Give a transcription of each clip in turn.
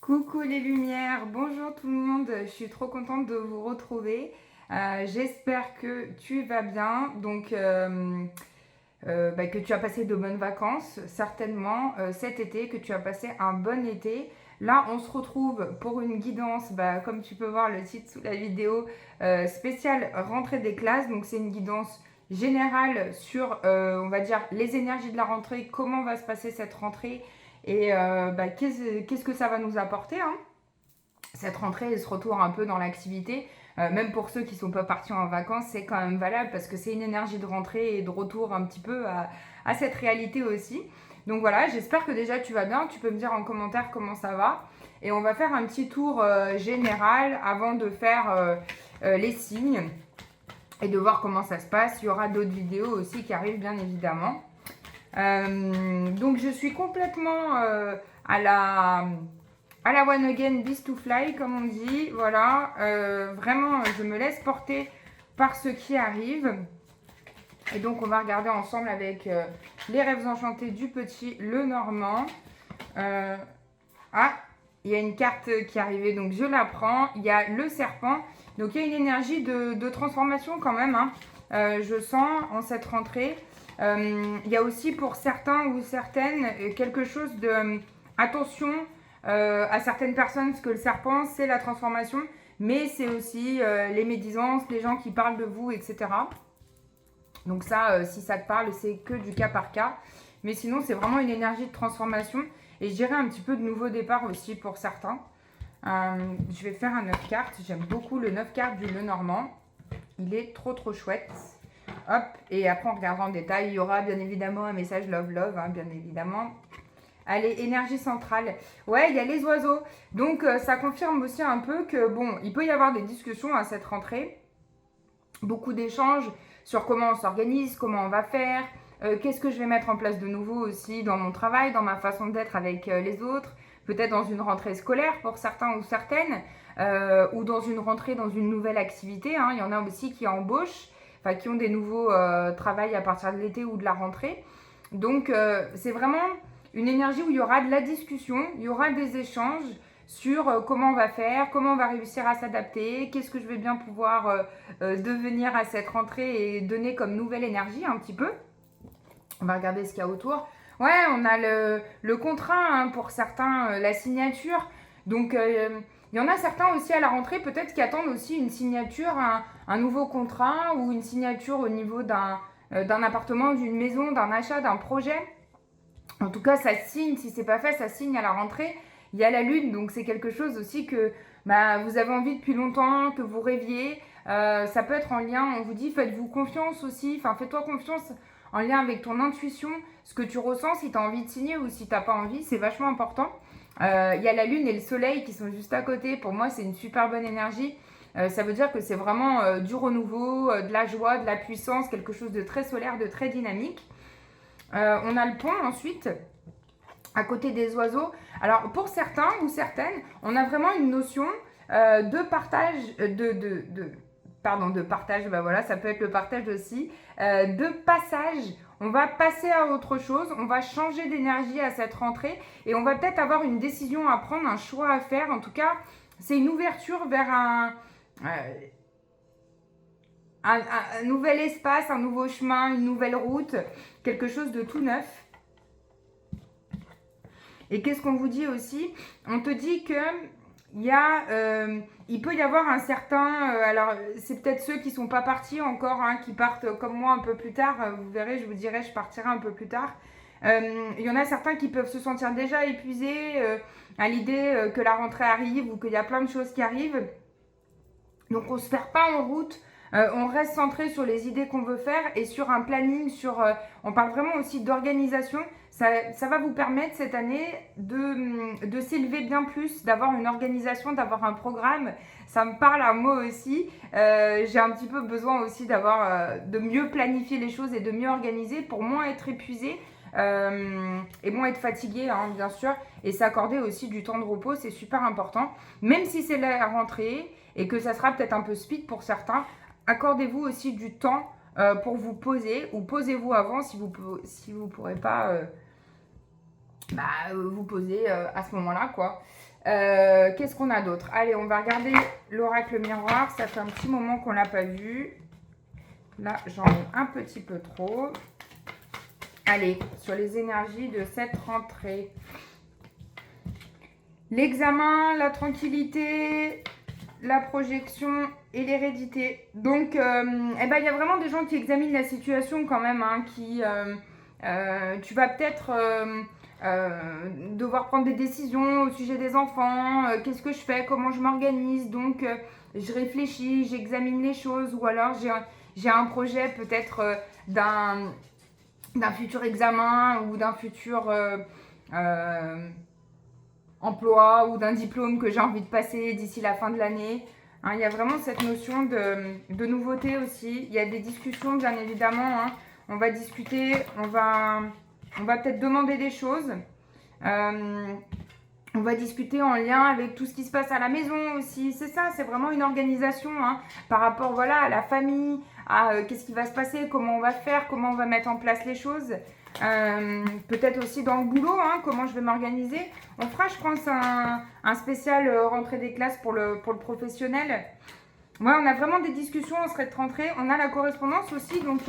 Coucou les lumières, bonjour tout le monde, je suis trop contente de vous retrouver. J'espère que tu vas bien, que tu as passé de bonnes vacances, certainement cet été, que tu as passé un bon été. Là, on se retrouve pour une guidance, comme tu peux voir le titre sous la vidéo, spéciale rentrée des classes. Donc c'est une guidance générale sur, on va dire, les énergies de la rentrée, comment va se passer cette rentrée et qu'est-ce que ça va nous apporter, hein, cette rentrée et ce retour un peu dans l'activité. Même pour ceux qui ne sont pas partis en vacances, c'est quand même valable parce que c'est une énergie de rentrée et de retour un petit peu à cette réalité aussi. Donc voilà, j'espère que déjà tu vas bien. Tu peux me dire en commentaire comment ça va. Et on va faire un petit tour général avant de faire les signes et de voir comment ça se passe. Il y aura d'autres vidéos aussi qui arrivent bien évidemment. Donc je suis complètement à la One Again Beast to Fly, comme on dit. Voilà, vraiment, je me laisse porter par ce qui arrive. Et donc, on va regarder ensemble avec les rêves enchantés du petit Lenormand. Il y a une carte qui est arrivée, donc je la prends. Il y a le serpent. Donc, il y a une énergie de transformation quand même, hein. Je sens en cette rentrée. Il y a aussi pour certains ou certaines quelque chose de... attention à certaines personnes, parce que le serpent, c'est la transformation, mais c'est aussi les médisances, les gens qui parlent de vous, etc. Donc ça, si ça te parle, c'est que du cas par cas. Mais sinon, c'est vraiment une énergie de transformation. Et je dirais un petit peu de nouveau départ aussi pour certains. Je vais faire un 9 cartes. J'aime beaucoup le 9 cartes du Lenormand. Il est trop chouette. Hop, et après on regardera en détail. Il y aura bien évidemment un message love, hein, bien évidemment. Allez, énergie centrale. Ouais, il y a les oiseaux. Donc, ça confirme aussi un peu que, bon, il peut y avoir des discussions à cette rentrée. Beaucoup d'échanges sur comment on s'organise, comment on va faire, qu'est-ce que je vais mettre en place de nouveau aussi dans mon travail, dans ma façon d'être avec les autres. Peut-être dans une rentrée scolaire pour certains ou certaines, ou dans une rentrée dans une nouvelle activité, hein. Il y en a aussi qui embauchent, enfin qui ont des nouveaux travails à partir de l'été ou de la rentrée. Donc, c'est vraiment une énergie où il y aura de la discussion, il y aura des échanges sur comment on va faire, comment on va réussir à s'adapter, qu'est-ce que je vais bien pouvoir devenir à cette rentrée et donner comme nouvelle énergie un petit peu. On va regarder ce qu'il y a autour. Ouais, on a le contrat, hein, pour certains, la signature. Donc, il y en a certains aussi à la rentrée, peut-être qui attendent aussi une signature, un nouveau contrat ou une signature au niveau d'un appartement, d'une maison, d'un achat, d'un projet. En tout cas, ça signe, si c'est pas fait, ça signe à la rentrée. Il y a la lune, donc c'est quelque chose aussi que vous avez envie depuis longtemps, que vous rêviez. Ça peut être en lien, on vous dit, faites-vous confiance aussi, enfin fais-toi confiance en lien avec ton intuition, ce que tu ressens, si tu as envie de signer ou si tu n'as pas envie, c'est vachement important. Il y a la lune et le soleil qui sont juste à côté, pour moi c'est une super bonne énergie. Ça veut dire que c'est vraiment du renouveau, de la joie, de la puissance, quelque chose de très solaire, de très dynamique. On a le pont ensuite, à côté des oiseaux. Alors pour certains ou certaines, on a vraiment une notion de partage, de partage, voilà, ça peut être le partage aussi, de passage. On va passer à autre chose, on va changer d'énergie à cette rentrée et on va peut-être avoir une décision à prendre, un choix à faire. En tout cas, c'est une ouverture vers un nouvel espace, un nouveau chemin, une nouvelle route, quelque chose de tout neuf. Et qu'est-ce qu'on vous dit aussi? On te dit que il peut y avoir un certain... alors, c'est peut-être ceux qui ne sont pas partis encore, hein, qui partent comme moi un peu plus tard. Vous verrez, je vous dirai, je partirai un peu plus tard. Il y en a certains qui peuvent se sentir déjà épuisés à l'idée que la rentrée arrive ou qu'il y a plein de choses qui arrivent. Donc, on ne se perd pas en route. On reste centré sur les idées qu'on veut faire et sur un planning, on parle vraiment aussi d'organisation. Ça va vous permettre cette année de s'élever bien plus, d'avoir une organisation, d'avoir un programme. Ça me parle à moi aussi. J'ai un petit peu besoin aussi de mieux planifier les choses et de mieux organiser pour moins être épuisée et moins être fatiguée, hein, bien sûr. Et s'accorder aussi du temps de repos, c'est super important. Même si c'est la rentrée et que ça sera peut-être un peu speed pour certains, accordez-vous aussi du temps pour vous poser ou posez-vous avant si vous pourrez pas vous poser à ce moment-là, quoi. Qu'est-ce qu'on a d'autre? Allez, on va regarder l'oracle miroir. Ça fait un petit moment qu'on ne l'a pas vu. Là, j'en ai un petit peu trop. Allez, sur les énergies de cette rentrée. L'examen, la tranquillité, la projection et l'hérédité. Donc, eh ben, y a vraiment des gens qui examinent la situation quand même, hein, tu vas peut-être devoir prendre des décisions au sujet des enfants. Qu'est-ce que je fais? Comment je m'organise? Donc, je réfléchis, j'examine les choses. Ou alors, j'ai un projet peut-être d'un futur examen ou d'un futur emploi ou d'un diplôme que j'ai envie de passer d'ici la fin de l'année. Hein, il y a vraiment cette notion de nouveauté aussi. Il y a des discussions, bien évidemment. Hein. On va discuter, on va peut-être demander des choses. On va discuter en lien avec tout ce qui se passe à la maison aussi. C'est ça, c'est vraiment une organisation hein, par rapport voilà, à la famille, à qu'est-ce qui va se passer, comment on va faire, comment on va mettre en place les choses. Peut-être aussi dans le boulot, hein, comment je vais m'organiser. On fera, je pense, un spécial rentrée des classes pour le professionnel. Ouais, on a vraiment des discussions en cette rentrée. On a la correspondance aussi, donc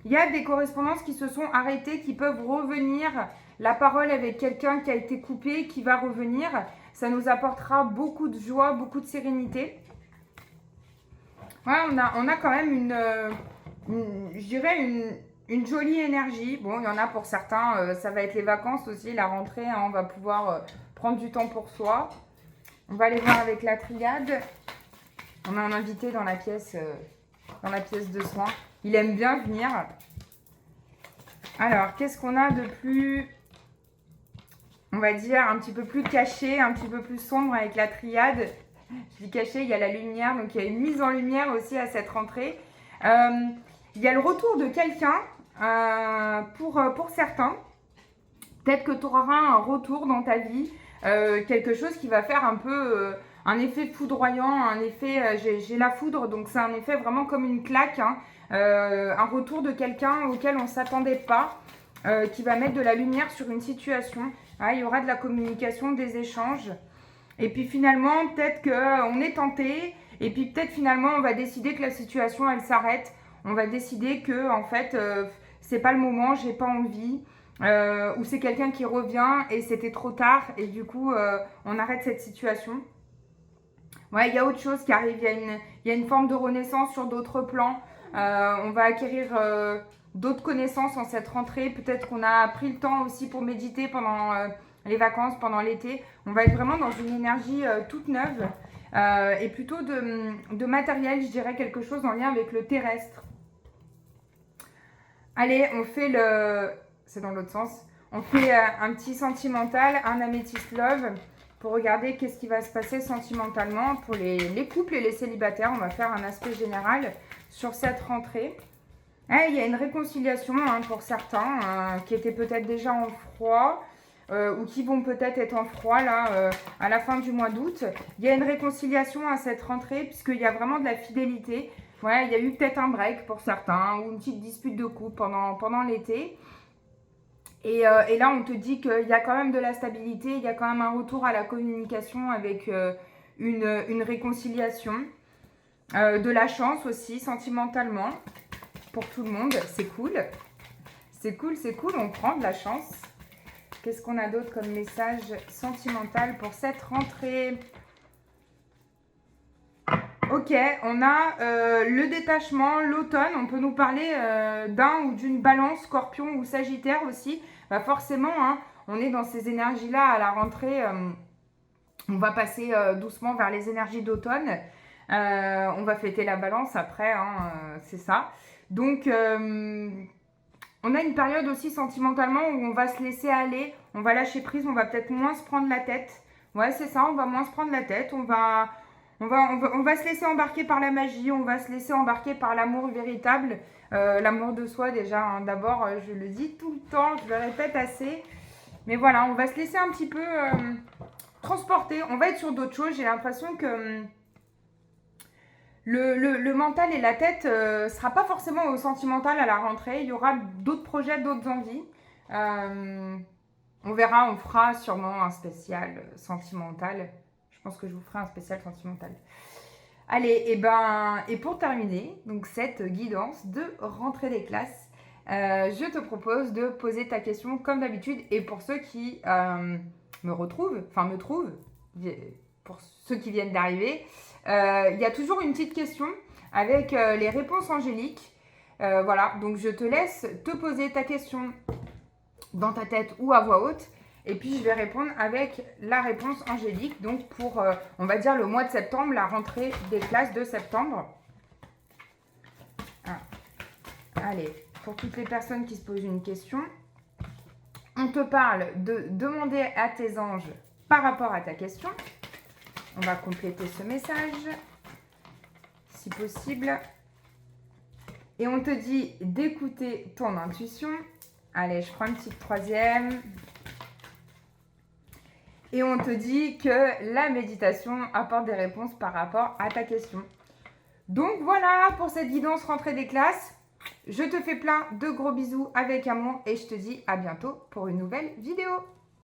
il y a des correspondances qui se sont arrêtées, qui peuvent revenir. La parole avec quelqu'un qui a été coupé, qui va revenir. Ça nous apportera beaucoup de joie, beaucoup de sérénité. Ouais, on a quand même je dirais une jolie énergie. Bon, il y en a pour certains, ça va être les vacances aussi, la rentrée. Hein, on va pouvoir prendre du temps pour soi. On va aller voir avec la triade. On a un invité dans la pièce de soins. Il aime bien venir. Alors, qu'est-ce qu'on a de plus, on va dire, un petit peu plus caché, un petit peu plus sombre avec la triade? Je dis caché, il y a la lumière, donc il y a une mise en lumière aussi à cette rentrée. Il y a le retour de quelqu'un pour certains. Peut-être que tu auras un retour dans ta vie, quelque chose qui va faire un peu un effet foudroyant, un effet, j'ai la foudre, donc c'est un effet vraiment comme une claque, hein, un retour de quelqu'un auquel on ne s'attendait pas, qui va mettre de la lumière sur une situation. Ah, il y aura de la communication, des échanges. Et puis finalement, peut-être qu'on est tenté, et puis peut-être finalement, on va décider que la situation, elle s'arrête. On va décider que, en fait, c'est pas le moment, j'ai pas envie. Ou c'est quelqu'un qui revient et c'était trop tard, et du coup, on arrête cette situation. Ouais, il y a autre chose qui arrive, il y a une forme de renaissance sur d'autres plans. On va acquérir d'autres connaissances en cette rentrée. Peut-être qu'on a pris le temps aussi pour méditer pendant les vacances, pendant l'été. On va être vraiment dans une énergie toute neuve et plutôt de matériel, je dirais quelque chose en lien avec le terrestre. Allez, on fait c'est dans l'autre sens. On fait un petit sentimental, un améthyste love pour regarder qu'est-ce qui va se passer sentimentalement pour les couples et les célibataires. On va faire un aspect général sur cette rentrée. Il y a une réconciliation hein, pour certains qui étaient peut-être déjà en froid ou qui vont peut-être être en froid là à la fin du mois d'août. Il y a une réconciliation à cette rentrée puisqu'il y a vraiment de la fidélité. Ouais, il y a eu peut-être un break pour certains ou une petite dispute de couple pendant l'été. Et là, on te dit qu'il y a quand même de la stabilité, il y a quand même un retour à la communication avec une réconciliation. De la chance aussi, sentimentalement, pour tout le monde. C'est cool. C'est cool, c'est cool, on prend de la chance. Qu'est-ce qu'on a d'autre comme message sentimental pour cette rentrée? Ok, on a le détachement, l'automne. On peut nous parler d'un ou d'une balance, scorpion ou sagittaire aussi. Bah forcément, hein, on est dans ces énergies-là à la rentrée. On va passer doucement vers les énergies d'automne. On va fêter la balance après, hein, c'est ça. Donc, on a une période aussi sentimentalement où on va se laisser aller, on va lâcher prise, on va peut-être moins se prendre la tête. Ouais, c'est ça, on va moins se prendre la tête, on va se laisser embarquer par la magie, on va se laisser embarquer par l'amour véritable, l'amour de soi déjà. Hein. D'abord, je le dis tout le temps, je le répète assez. Mais voilà, on va se laisser un petit peu transporter, on va être sur d'autres choses. J'ai l'impression que le mental et la tête ne sera pas forcément au sentimental à la rentrée. Il y aura d'autres projets, d'autres envies. On verra, on fera sûrement un spécial sentimental. Je pense que je vous ferai un spécial sentimental. Allez, et pour terminer, donc cette guidance de rentrée des classes, je te propose de poser ta question comme d'habitude. Et pour ceux qui me trouvent, pour ceux qui viennent d'arriver, il y a toujours une petite question avec les réponses angéliques. Voilà, donc je te laisse te poser ta question dans ta tête ou à voix haute. Et puis, je vais répondre avec la réponse angélique. Donc, pour, on va dire, le mois de septembre, la rentrée des classes de septembre. Ah. Allez, pour toutes les personnes qui se posent une question, on te parle de demander à tes anges par rapport à ta question. On va compléter ce message, si possible. Et on te dit d'écouter ton intuition. Allez, je prends une petite troisième. Et on te dit que la méditation apporte des réponses par rapport à ta question. Donc voilà pour cette guidance rentrée des classes. Je te fais plein de gros bisous avec amour et je te dis à bientôt pour une nouvelle vidéo.